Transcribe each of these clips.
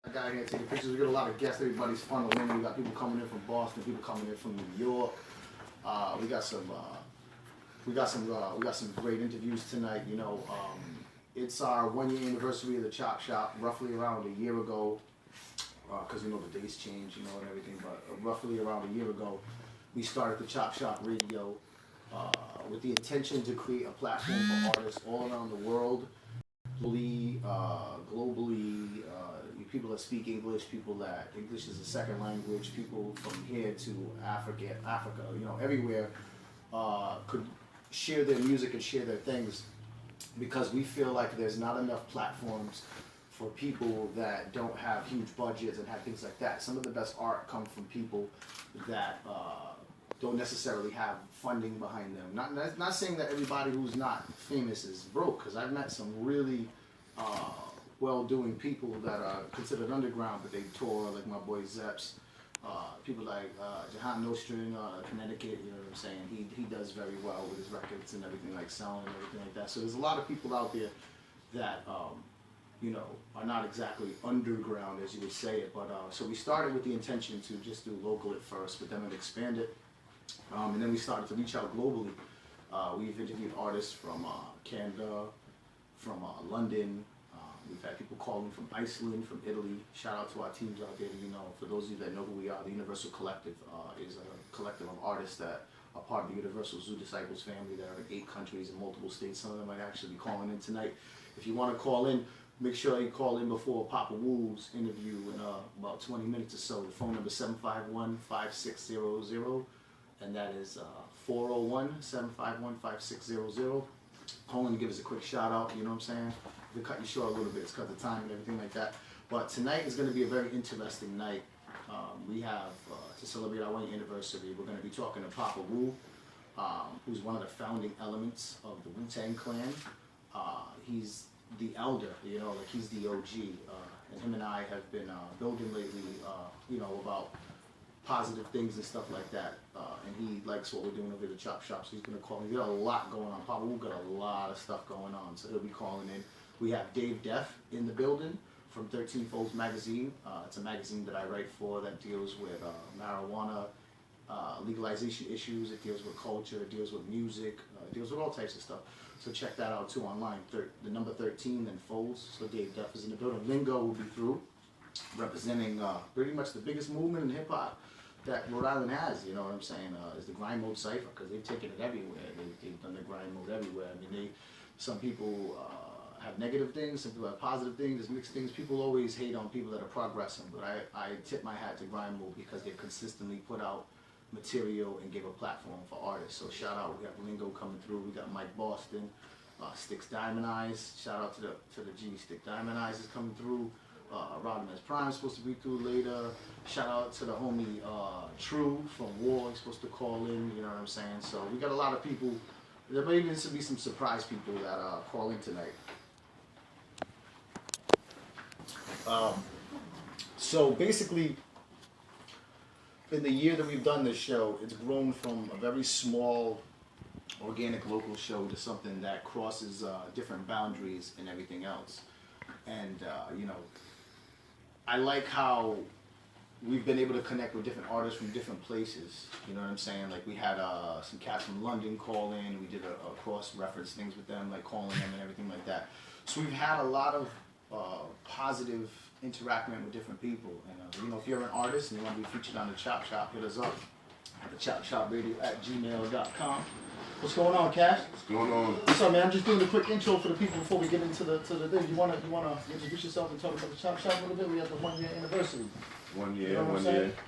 I got here taking pictures. We got a lot of guests. Everybody's funneling. We got people coming in from Boston, people coming in from New York. We got some great interviews tonight. You know, it's our 1 year anniversary of the Chopp Shop. Roughly around a year ago, because you know the dates change, you know, and everything. But roughly around a year ago, we started the Chopp Shop Radio with the intention to create a platform for artists all around the world. Globally, people that speak English, people that English is a second language, people from here to Africa, you know, everywhere could share their music and share their things, because we feel like there's not enough platforms for people that don't have huge budgets and have things like that. Some of the best art come from people that don't necessarily have funding behind them. Not saying that everybody who's not famous is broke, because I've met some really well-doing people that are considered underground, but they tour, like my boy Zeps, people like Jahan Nostring, Connecticut, you know what I'm saying? He does very well with his records and everything, like selling and everything like that. So there's a lot of people out there that, you know, are not exactly underground, as you would say it, but so we started with the intention to just do local at first, but then it expanded, and then we started to reach out globally. We've interviewed artists from Canada, from London. We've had people calling from Iceland, from Italy. Shout out to our teams out there. You know, for those of you that know who we are, the Universal Collective is a collective of artists that are part of the Universal Zoo Disciples family that are in 8 countries and multiple states. Some of them might actually be calling in tonight. If you want to call in, make sure you call in before Papa Wu's interview in about 20 minutes or so. The phone number is 751-5600, and that is 401-751-5600. Call in and give us a quick shout out, you know what I'm saying? We cut you short a little bit, it's cut the time and everything like that. But tonight is going to be a very interesting night. We have, to celebrate our 1 year anniversary, we're going to be talking to Papa Wu, who's one of the founding elements of the Wu-Tang Clan. He's the elder, you know, like he's the OG. And him and I have been building lately, you know, about positive things and stuff like that. And he likes what we're doing over at the Chopp Shop, so he's going to call me. We got a lot going on. Papa Wu got a lot of stuff going on, so he'll be calling in. We have Dave Def in the building from 13 Folds Magazine. It's a magazine that I write for that deals with marijuana legalization issues. It deals with culture, it deals with music, it deals with all types of stuff. So check that out too online. The number 13 and Folds. So Dave Def is in the building. Lingo will be through, representing pretty much the biggest movement in hip hop that Rhode Island has, you know what I'm saying, is the grind mode cipher, because they've taken it everywhere. They've done the grind mode everywhere. I mean, some people have negative things, some people have positive things, there's mixed things. People always hate on people that are progressing, but I tip my hat to grind mode because they've consistently put out material and give a platform for artists. So shout out, we have Lingo coming through, we got Mike Boston, stickz Diamond Eyes, shout out to the G, stickz Diamond Eyes is coming through. Rodimus Prime is supposed to be through later. Shout out to the homie True from War, he's supposed to call in, you know what I'm saying? So we got a lot of people. There may even be some surprise people that call in tonight. So basically, in the year that we've done this show, it's grown from a very small, organic local show to something that crosses different boundaries and everything else. And, you know, I like how we've been able to connect with different artists from different places. You know what I'm saying? Like we had some cats from London call in. We did a cross-reference things with them, like calling them and everything like that. So we've had a lot of positive interaction with different people. And you know, if you're an artist and you want to be featured on the Chopp Shop, hit us up at the choppshopradio@gmail.com. What's going on, Cash? What's going on? What's up, man? I'm just doing a quick intro for the people before we get into the thing. You wanna introduce yourself and talk about the Chopp Shop a little bit? We have the 1 year anniversary. 1 year, you know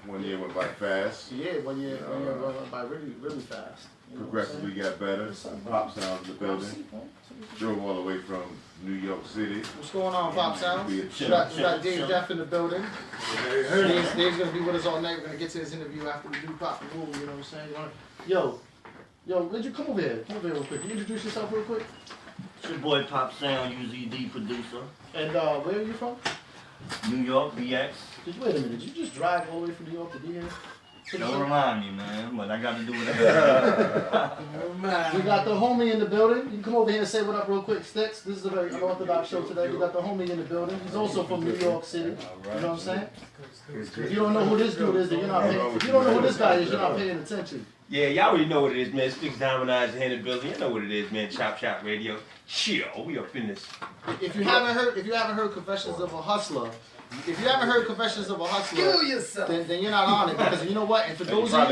1 year went by fast. Yeah, 1 year went by really fast. Progressively got better. Pop Sounds in the building. Drove all the way from New York City. What's going on, Pop Sounds? We got Dave Def in the building. Dave's gonna be with us all night. We're gonna get to his interview after we do Pop the Rule, you know what I'm saying? Yo, let you come over here. Come over here real quick. Can you introduce yourself real quick? It's your boy Pop Sound, usually the producer. And where are you from? New York, BX. Wait a minute, did you just drive all the way from New York to be here? Don't remind me, man, but I got to do whatever. We got the homie in the building. You can come over here and say what up real quick, stickz. This is a very unorthodox show today. We got the homie in the building. He's also from New York City. You know what I'm saying? If you don't know who this dude is, then you're not paying. If you don't know who this guy is, you're not paying attention. Yeah, y'all already know what it is, man. Stickz Diamond Eyes here in the building. You know what it is, man. Chopp Shop Radio. Chill. We up in this. If you haven't heard Confessions of a Hustler, then you're not on it, because you know what? And for those of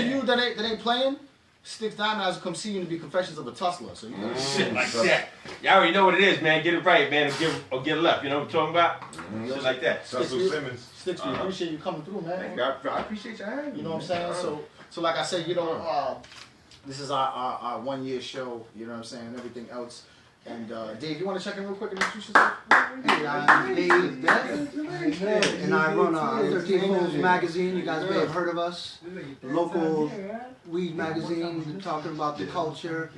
you that ain't playing, stickz Diamond Eyes will come see you to be Confessions of a Tussler. So you know shit like that. Y'all already know what it is, man. Get it right, man, or get it left. You know what I'm talking about? Shit like that. Stickz, we appreciate you coming through, man. I appreciate you having me. You know what I'm saying? So like I said, you know, this is our 1 year show. You know what I'm saying, and everything else. And Dave, you want to check in real quick and introduce yourself? Hey, I'm Dave Beck, and I run 13 Holes magazine. You guys may have heard of us. The local weed magazine, talking about the culture,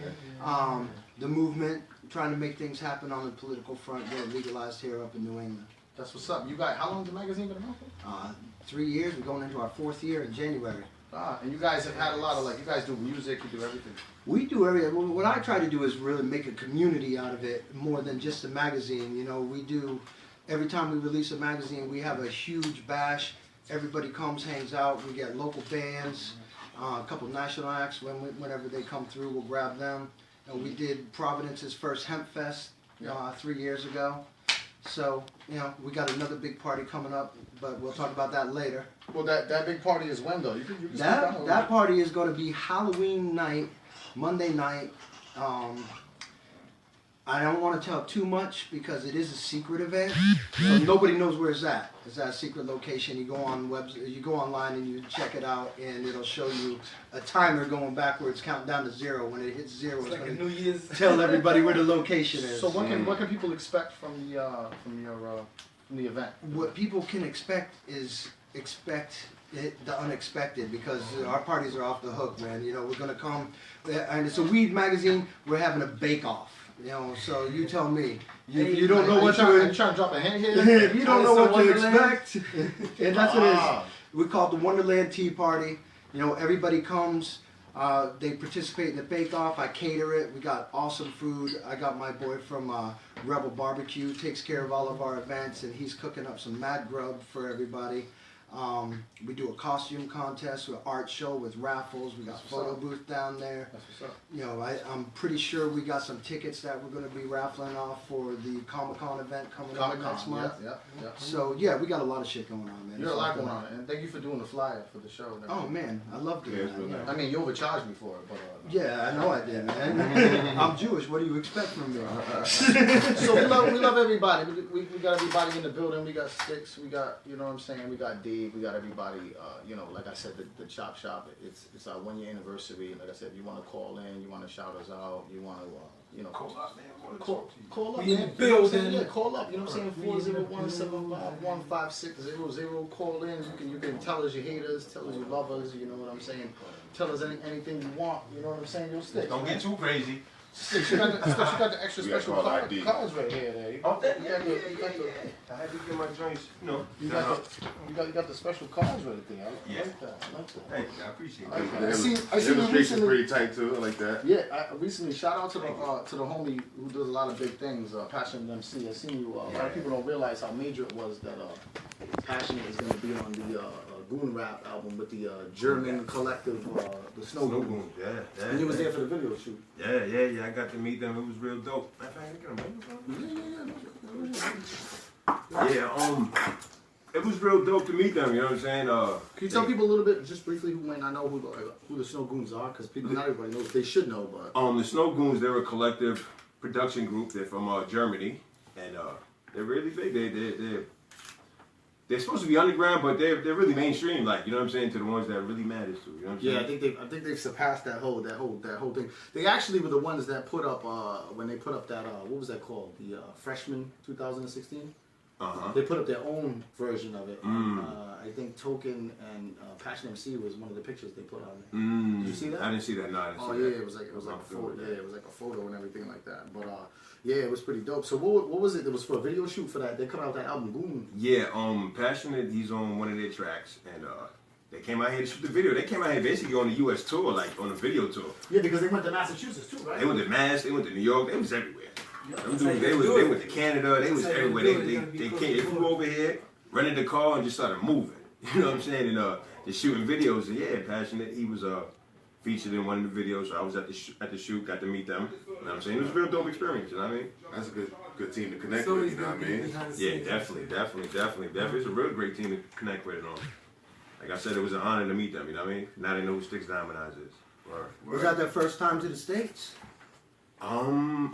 the movement, trying to make things happen on the political front, get it legalized here up in New England. That's what's up. You got, how long has the magazine been around for? 3 years. We're going into our 4th year in January. And you guys have had a lot of, like, you guys do music, you do everything. We do everything. What I try to do is really make a community out of it more than just a magazine. You know, we do, every time we release a magazine, we have a huge bash. Everybody comes, hangs out. We get local bands, a couple national acts. Whenever they come through, we'll grab them. And we did Providence's first Hemp Fest 3 years ago. So, you know, we got another big party coming up, but we'll talk about that later. Well, that big party is when, though? You can that party is going to be Halloween night, Monday night. I don't want to tell too much because it is a secret event, so nobody knows where it's at. It's at a secret location. You go on you go online and you check it out, and it'll show you a timer going backwards, counting down to 0. When it hits 0, it's going to tell everybody where the location is. So what can people expect from the event? What people can expect is the unexpected, because our parties are off the hook, man. You know, we're gonna come, and it's a weed magazine. We're having a bake-off. You know, so you tell me. You don't know what you're trying to drop a hint here. If you don't know what to expect, and that's what it is. We call it the Wonderland Tea Party. You know, everybody comes. They participate in the bake-off. I cater it. We got awesome food. I got my boy from Rebel Barbecue, takes care of all of our events, and he's cooking up some mad grub for everybody. We do a costume contest, an art show with raffles. We got a photo booth down there. That's what's up. You know, I'm pretty sure we got some tickets that we're going to be raffling off for the Comic-Con event coming up next month. Yeah. So, yeah, we got a lot of shit going on, man. You're a lot going on, and thank you for doing the flyer for the show. Oh, man, I love doing that. You know. I mean, you overcharged me for it, but... Yeah, I know I did, man. I'm Jewish. What do you expect from me? So we love everybody. We got everybody in the building. We got Stickz. We got, you know what I'm saying, we got Dave. We got everybody. You know, like I said, the Chopp Shop. It's our 1 year anniversary. And like I said, you want to call in, you want to shout us out, you want to you know, call up, man. Call up, man. Building. Yeah, call up. You know what I'm saying? 401-751-560. Call in. You can tell us your haters, tell us your lovers. You know what I'm saying? Tell us anything you want. You know what I'm saying? You'll stick. Don't get too crazy. Stickz, you got the extra special cards right here. There. Oh, yeah. I had to get my joints, you know. You got the special cards right there. I like that. Thank you. I appreciate I like that. that. I seen illustration's pretty tight too. I like that. Yeah, I recently shout out to the homie who does a lot of big things, Passionate MC. I seen you. A lot of people don't realize how major it was that Passionate is going to be on the Goon Rap album with the German collective, the Snow Goons. Yeah. And you was there for the video shoot. Yeah. I got to meet them. It was real dope. It was real dope to meet them. You know what I'm saying? Can you tell people a little bit, just briefly, who might not know who the Snow Goons are? Because not everybody knows. They should know, but the Snow Goons, they're a collective production group. They're from Germany, and they're really big. They're supposed to be underground, but they're really mainstream, like, you know what I'm saying, to the ones that really matters to. You know what I'm saying? I think they've surpassed that whole thing. They actually were the ones that put up when they put up that what was that called? The Freshman 2016. They put up their own version of it. I think Token and Passion MC was one of the pictures they put on there. Did you see that? I didn't see that. No, I didn't see that. It was like a photo. Yeah, it was like a photo and everything like that. But yeah, it was pretty dope. So what was it? It was for a video shoot for that. They cut out that album Boom. Yeah, Passionate. He's on one of their tracks, and They came out here to shoot the video. They came out here basically on the U.S. tour, like on a video tour. Yeah, because they went to Massachusetts too, right? They went to Mass, they went to New York, they was everywhere. Them dudes, how they you went to Canada, they was everywhere. They flew over here, rented the car, and just started moving. You know what I'm saying? And just shooting videos. And yeah, Passionate. He was featured in one of the videos. So I was at the shoot, got to meet them. You know what I'm saying? It was a real dope experience. You know what I mean? That's a good team to connect with. You know what I mean? Yeah, definitely. It's a real great team to connect with. Like I said, it was an honor to meet them. You know what I mean? Now they know who stickz, Diamond, eyez is. Was that their first time to the States? I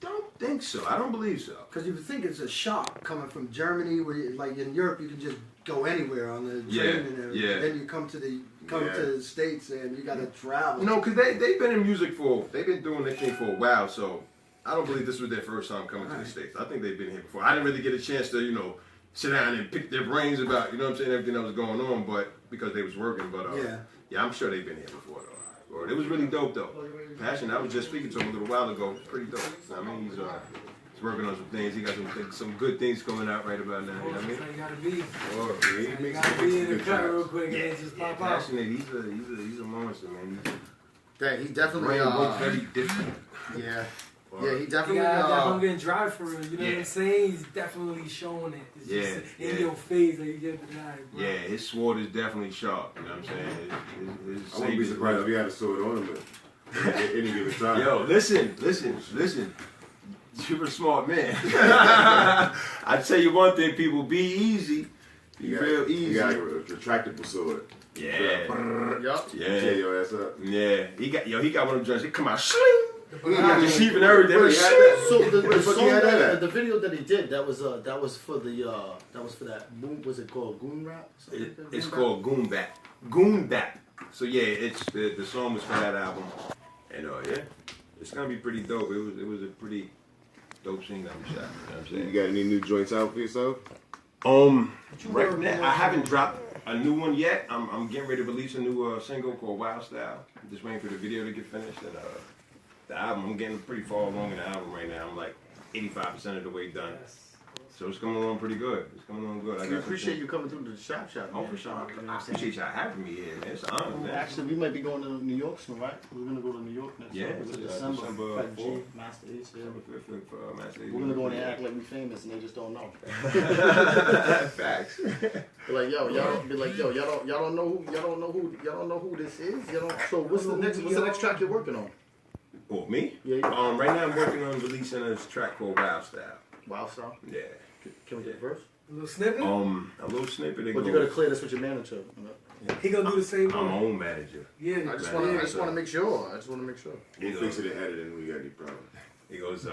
don't think so. I don't believe so. Because you would think it's a shock coming from Germany, where you, like in Europe you can just go anywhere on the train and everything. Yeah. Then you come to the States and you got to travel. No, because they've been in music they've been doing their thing for a while, so I don't believe this was their first time coming to the States. I think they've been here before. I didn't really get a chance to, sit down and pick their brains about, you know what I'm saying, everything that was going on, but because they was working, but yeah, I'm sure they've been here before though. Or it was really dope though. Passion, I was just speaking to him a little while ago. It's pretty dope. I mean, he's working on some things. He got some good things coming out right about now. You know what I mean? You gotta be. Or You gotta be in the cut real quick and just pop out. Passionate. He's a monster, man. He definitely Brain very different. Yeah. Or- Yeah, he You definitely gotta have that hunger and drive for it, you know what Yeah. I'm saying? He's definitely showing it. It's just in Yeah. your face, like you get denied, bro. Yeah, his sword is definitely sharp. You know what I'm saying? His I wouldn't be surprised if he had a sword on him at any given time. Yo, listen. You're a smart man. I tell you one thing, people, be easy. Be real easy. He got a retractable sword. Yeah. Yup. Tear Yeah. your ass up. Yeah. He got one of them joints. It come out, sling. He got the sheep and everything. Really, Sling. had that? So the Where the fuck song you had that that at? the video that he did that was for that boom, was it called Goon Rap? It's called Goon Bap. Goon Bap. So yeah, it's the song was for that album, and yeah, it's gonna be pretty dope. It was a pretty dope scene that we shot. You know what I'm saying? You got any new joints out for yourself? Right now I haven't dropped a new one yet. I'm getting ready to release a new single called Wild Style. I'm just waiting for the video to get finished, and the album, I'm getting pretty far along in the album right now. I'm like 85% of the way done. So it's coming along pretty good. It's coming along good. We appreciate you coming through to the Chopp Shop. Oh, man. for sure. You know what I I'm saying? appreciate y'all having me here, man. It's an honor, man. Actually, we might be going to New York soon, right? We're gonna go to New York next Yeah, year. It's December Fat G, 4th. Master Ace. Yeah. For Master Ace. We're gonna go in there and act like we famous and they just don't know. Facts. Be like, y'all don't know who this is. So what's the next track you're working on? Oh, me? Yeah. Right now I'm working on releasing a track called Wild Style. Wild Style. Yeah. Can we get a verse? A little snippet? A little snippet. But you gotta clear this with your manager. He gonna do the same I'm my one. own manager. Yeah. I just want to make sure. We'll fix it and edit it and we got any problem. He goes,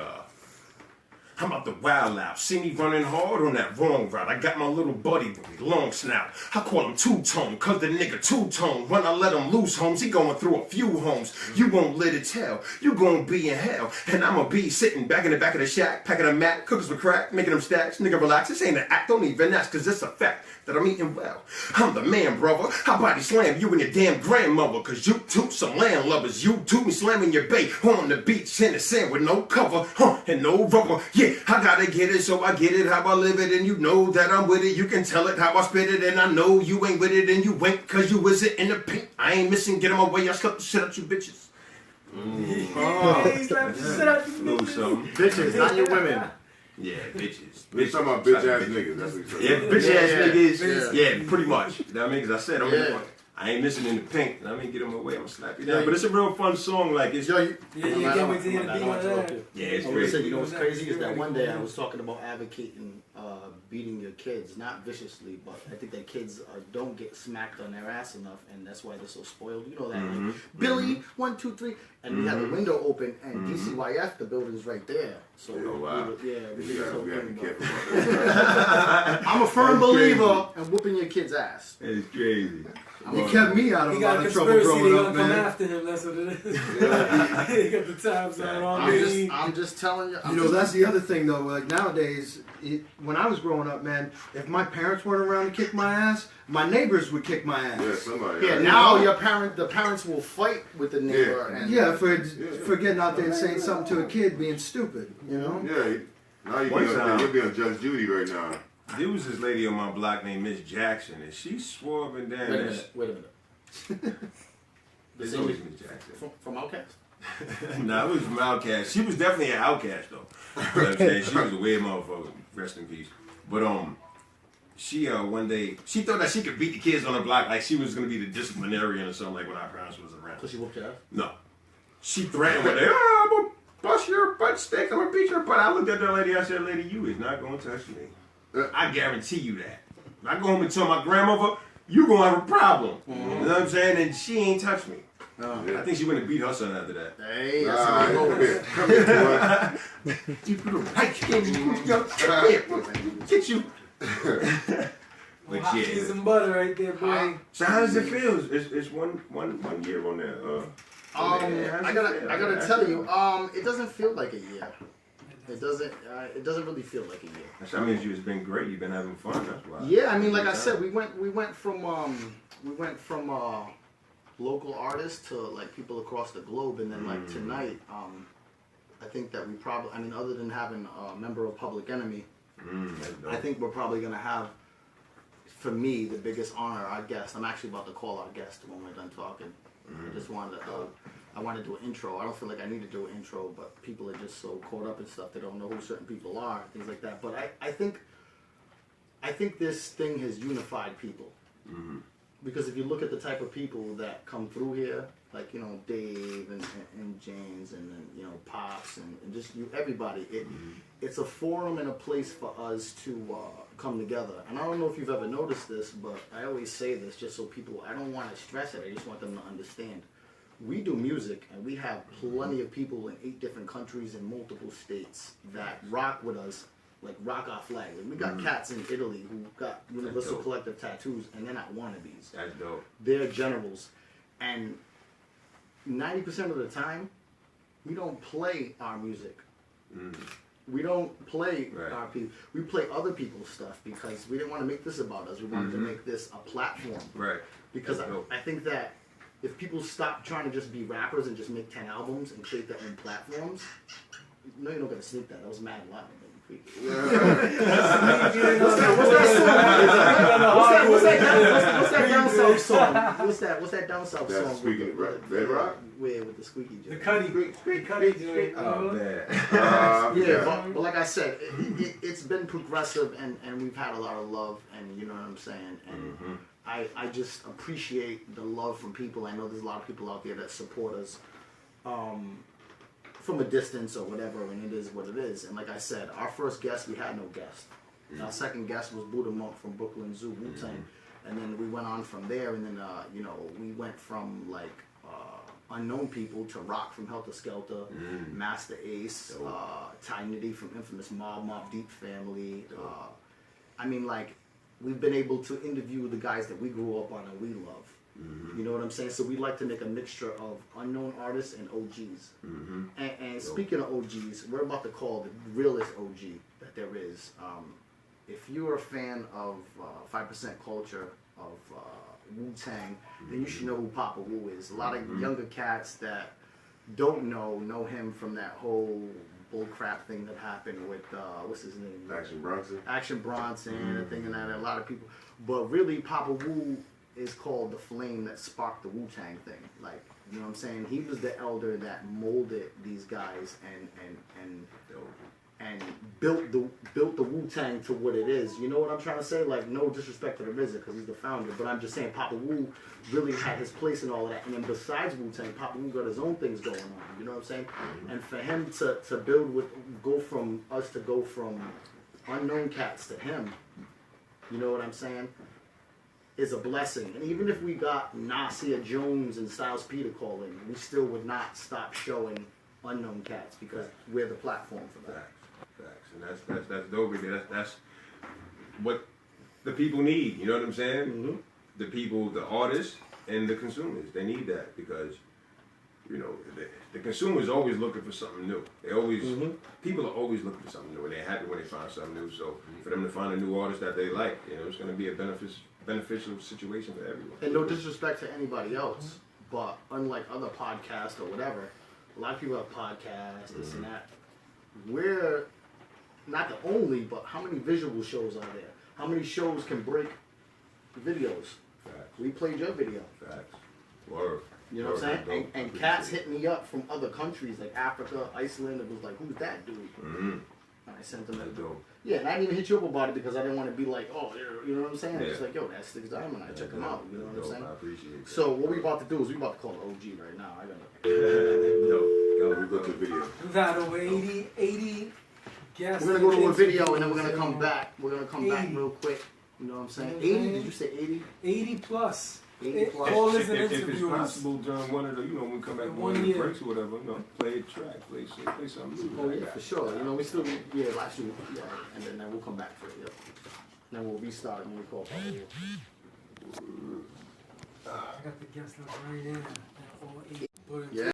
I'm out the wild out. See me running hard on that wrong route. I got my little buddy with me, long snout. I call him two-tone, cause the nigga two-tone. When I let him loose, homes, he going through a few homes. You won't let it tell. You gon' be in hell. And I'ma be sitting back in the back of the shack, packing a mat, cookies with crack, making them stacks. Nigga, relax. This ain't an act. Don't even ask, cause it's a fact that I'm eating well. I'm the man, brother. I body slam you and your damn grandmother, cause you two some landlubbers. You two me slamming your bait on the beach in the sand with no cover, and no rubber. Yeah, I gotta get it, so I get it how I live it, and you know that I'm with it. You can tell it how I spit it, and I know you ain't with it, and you ain't, cause you is it in the pink. I ain't missing, get 'em away. I slept the shit out you bitches. He's like, shut up, you Little niggas. something. Bitches, not your women. Yeah, bitches. We're talking about bitch ass niggas. That's what you're Yeah, talking bitch ass Yeah, niggas. yeah. Yeah, pretty much. You know what I mean? Cause I said I'm in Yeah. the, I ain't missing in the pink. I mean, get him away. I'm gonna slap you Yeah, down. But it's a real fun song. Like it's Yo, you. Yeah, you can't wait to hear the beat on that. yeah, it's Oh, great. listen, you know what's crazy is that one day I was talking about advocating beating your kids, not viciously, but I think that kids don't get smacked on their ass enough, and that's why they're so spoiled. You know that, like, Billy, 1, 2, 3, and we had the window open, and DCYF, the building's right there. So Oh, wow. we did We this whole gotta thing, be but- careful about that. I'm a firm That's crazy. believer in whooping your kid's ass. It's crazy. He kept me out of He a got lot a of trouble conspiracy, they growing gonna up, come man. after him, that's what it is. He got the tabs on me. I'm just telling you. You know, that's the other thing though. Like nowadays, when I was growing up, man, if my parents weren't around to kick my ass, my neighbors would kick my ass. Yeah, somebody. Yeah, right? now the parents will fight with the neighbor. Yeah. And Yeah, for getting out there and saying something to a kid being stupid, you know? Yeah, now One you'll time- be on Judge Judy right now. there was this lady on my block named Miss Jackson, and she swore up and down. Wait a minute. There's always Miss Jackson. From Outkast? Nah, it was from Outkast. She was definitely an outcast though. You know what I'm saying? She was a weird motherfucker. Rest in peace. But she one day she thought that she could beat the kids on the block like she was gonna be the disciplinarian or something like when our parents was around. So she whooped your ass? No. She threatened with it. I'm gonna bust your butt stick. I'm gonna beat your butt. I looked at that lady. I said, "Lady, you is not gonna touch me. I guarantee you that. If I go home and tell my grandmother, you gonna have a problem." You know what I'm saying? And she ain't touched me. I think she went and beat her son after that. Hey, that's how it goes. Come here, boy. You put a right in get you. But Hot yeah. cheese and butter right there, boy. So how does it feel? It's one year on there. I gotta tell you, it doesn't feel like a year. It doesn't really feel like a year. That means you've been great. You've been having fun. That's why. Yeah, I mean, like I said, we went from local artists to like people across the globe, and then like tonight, I think that we probably, I mean, other than having a member of Public Enemy, I think we're probably gonna have, for me, the biggest honor, our guest. I'm actually about to call our guest when we're done talking. I just wanted to, I want to do an intro. I don't feel like I need to do an intro, but people are just so caught up in stuff they don't know who certain people are, things like that. But I think this thing has unified people. Because if you look at the type of people that come through here, like, you know, Dave and James and then, you know, Pops and just everybody, it's a forum and a place for us to come together. And I don't know if you've ever noticed this, but I always say this just so people, I don't want to stress it, I just want them to understand. We do music, and we have plenty of people in 8 different countries and multiple states that rock with us, like rock our flag. Like we got cats in Italy who got Universal Collective tattoos, and they're not wannabes. That's dope. They're generals. And 90% of the time, we don't play our music. We don't play our people. We play other people's stuff because we didn't want to make this about us. We wanted to make this a platform. Right. Because I think that if people stop trying to just be rappers and just make 10 albums and create their own platforms, no, you're not gonna sneak that. That was mad loud. What's that down south song? What's that down south song? Squeaky, right? Red Rock? Where with the squeaky The joint? Cuddy joint. Oh man. Yeah, but like I said, it's been progressive and we've had a lot of love, and you know what I'm saying. And I just appreciate the love from people. I know there's a lot of people out there that support us from a distance or whatever, and it is what it is. And like I said, our first guest, we had no guest. Our second guest was Buddha Monk from Brooklyn Zoo, Wu-Tang. And then we went on from there, and then, you know, we went from like unknown people to Rock from Helter Skelter, Master Ace, Ty Nitty from Infamous Mob Deep Family. I mean, like, we've been able to interview the guys that we grew up on and we love. You know what I'm saying? So we like to make a mixture of unknown artists and OGs. And speaking of OGs, we're about to call the realest OG that there is. If you're a fan of 5% Culture, of Wu-Tang, then you should know who Papa Wu is. A lot of younger cats that don't know him from that whole bullcrap thing that happened with, what's his name? Action Bronson, and thing and that. A lot of people. But really, Papa Wu is called the flame that sparked the Wu-Tang thing. Like, you know what I'm saying? He was the elder that molded these guys and built the Wu-Tang to what it is. You know what I'm trying to say? Like, no disrespect to the RZA because he's the founder, but I'm just saying Papa Wu really had his place in all of that. And then besides Wu-Tang, Papa Wu got his own things going on. You know what I'm saying? And for him to build go from unknown cats to him, you know what I'm saying, is a blessing. And even if we got Nasir Jones and Styles P to call in, we still would not stop showing unknown cats because we're the platform for that. Facts. And that's dope. That's what the people need. You know what I'm saying? The people, the artists, and the consumers. They need that because, you know, the consumers always looking for something new. They always people are always looking for something new, and they're happy when they find something new. So for them to find a new artist that they like, you know, it's going to be a beneficial situation for everyone. And no disrespect to anybody else, but unlike other podcasts or whatever, a lot of people have podcasts, this and that. We're not the only, but how many visual shows are there? How many shows can break videos? Facts. We played your video. Facts. Word. You know what I'm saying? And cats hit me up from other countries like Africa, Iceland. It was like, who's that dude? Mm-hmm. And I sent them That's that. dope. Yeah, and I didn't even hit you up about it because I didn't want to be like, oh, you know what I'm saying? Yeah. It's like, yo, that's stickz Diamond. I check him out. You know what I'm saying? I appreciate that. So what we about to do is we about to call it OG right now. I gotta. Yo, we go to the video. We've had over 80 guests. We're gonna go to a video and then we're gonna interviews, come back. We're gonna come back 80. real quick. You know what I'm saying? You know what I'm 80? saying? Did you say 80? 80 plus. 80 plus. All is If an it's interview. possible during one of the, when we come back, In one of 1 the year. breaks or whatever, play a track, play something new. Oh yeah, for sure. You know, we still last year, yeah, and then we'll come back for it. Yep. And then we'll restart it when we call it. I got the guest list right there. All 80. Yeah.